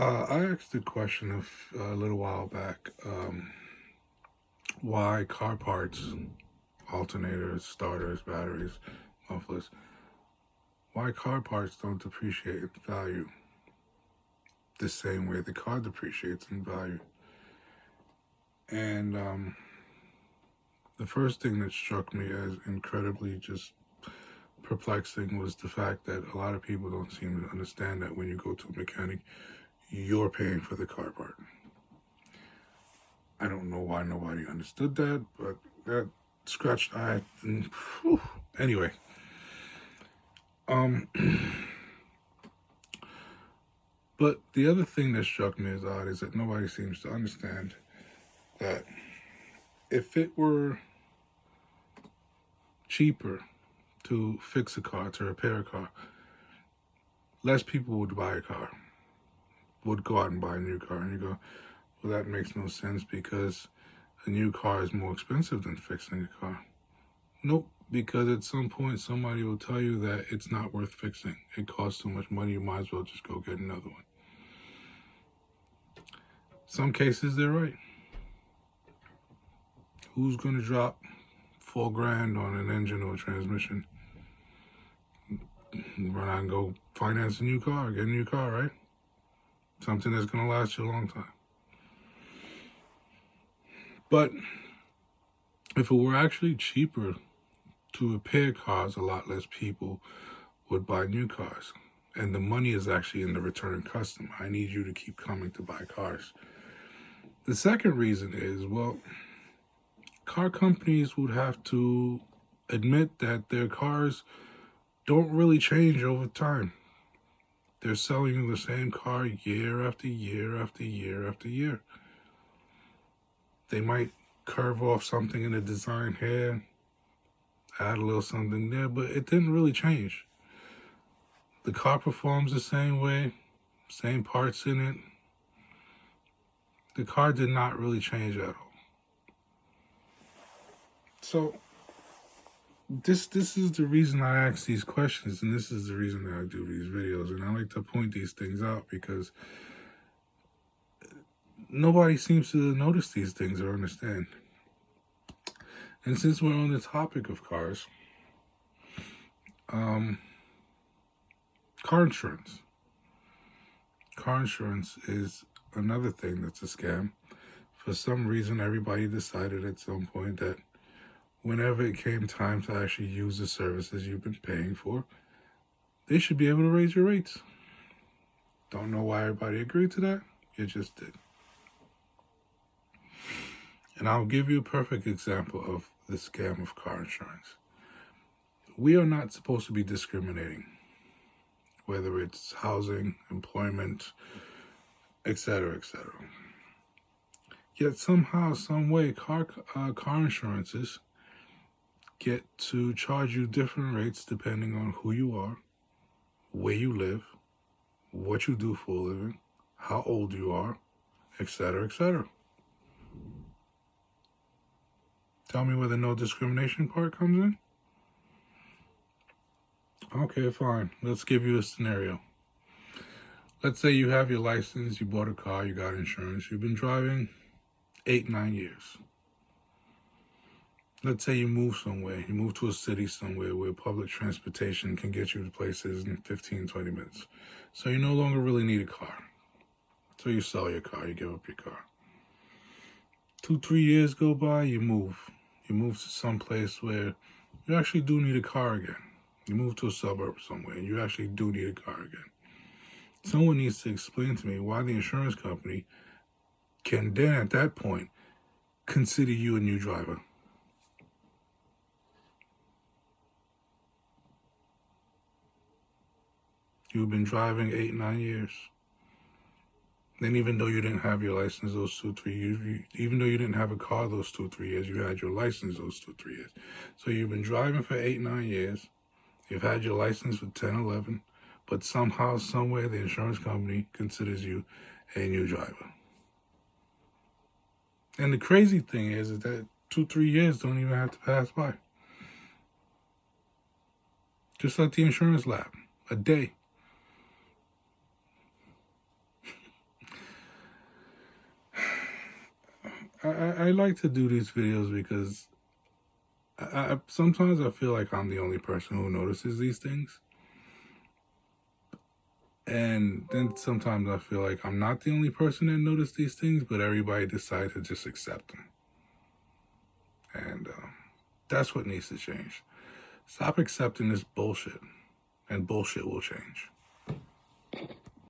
I asked a question a little while back. Why car parts, alternators, starters, batteries, mufflers, why car parts don't depreciate in value the same way the car depreciates in value? And the first thing that struck me as incredibly just perplexing was the fact that a lot of people don't seem to understand that when you go to a mechanic, you're paying for the car part. I don't know why nobody understood that, but that scratched eye. Anyway, um, but the other thing that struck me as odd is that nobody seems to understand that if it were cheaper to fix a car, to repair a car, less people would buy a car, would go out and buy a new car. And you go, well, that makes no sense because a new car is more expensive than fixing a car. Nope, because at some point somebody will tell you that it's not worth fixing. It costs too much money, you might as well just go get another one. Some cases they're right. Who's gonna drop $4,000 on an engine or a transmission? Run out and go finance a new car, get a new car, right? Something that's gonna last you a long time. But if it were actually cheaper to repair cars, a lot less people would buy new cars. And the money is actually in the return customer. I need you to keep coming to buy cars. The second reason is, well, car companies would have to admit that their cars don't really change over time. They're selling you the same car year after year after year after year. They might curve off something in the design here, add a little something there, but it didn't really change. The car performs the same way, same parts in it. The car did not really change at all. So this is the reason I ask these questions, and this is the reason that I do these videos, and I like to point these things out because nobody seems to notice these things or understand. And since we're on the topic of cars, car insurance. Car insurance is another thing that's a scam. For some reason, everybody decided at some point that whenever it came time to actually use the services you've been paying for, they should be able to raise your rates. Don't know why everybody agreed to that. It just did. And I'll give you a perfect example of the scam of car insurance. We are not supposed to be discriminating, whether it's housing, employment, etc., etc. Yet somehow, some way, car insurances get to charge you different rates depending on who you are, where you live, what you do for a living, how old you are, etc., etc. Tell me where the no discrimination part comes in. Okay, fine. Let's give you a scenario. Let's say you have your license, you bought a car, you got insurance, you've been driving 8-9 years. Let's say you move somewhere, you move to a city somewhere where public transportation can get you to places in 15-20 minutes. So you no longer really need a car. So you sell your car, you give up your car. 2-3 years go by, you move. You move to some place where you actually do need a car again. You move to a suburb somewhere, and you actually do need a car again. Someone needs to explain to me why the insurance company can then, at that point, consider you a new driver. You've been driving 8-9 years. Then even though you didn't have your license those 2-3 years, even though you didn't have a car those 2-3 years, you had your license those 2-3 years. So you've been driving for 8-9 years. You've had your license for 10-11, but somehow, somewhere, the insurance company considers you a new driver. And the crazy thing is that 2-3 years don't even have to pass by. Just like the insurance lab, a day. I like to do these videos because sometimes I feel like I'm the only person who notices these things. And then sometimes I feel like I'm not the only person that noticed these things, but everybody decided to just accept them. And that's what needs to change. Stop accepting this bullshit, and bullshit will change.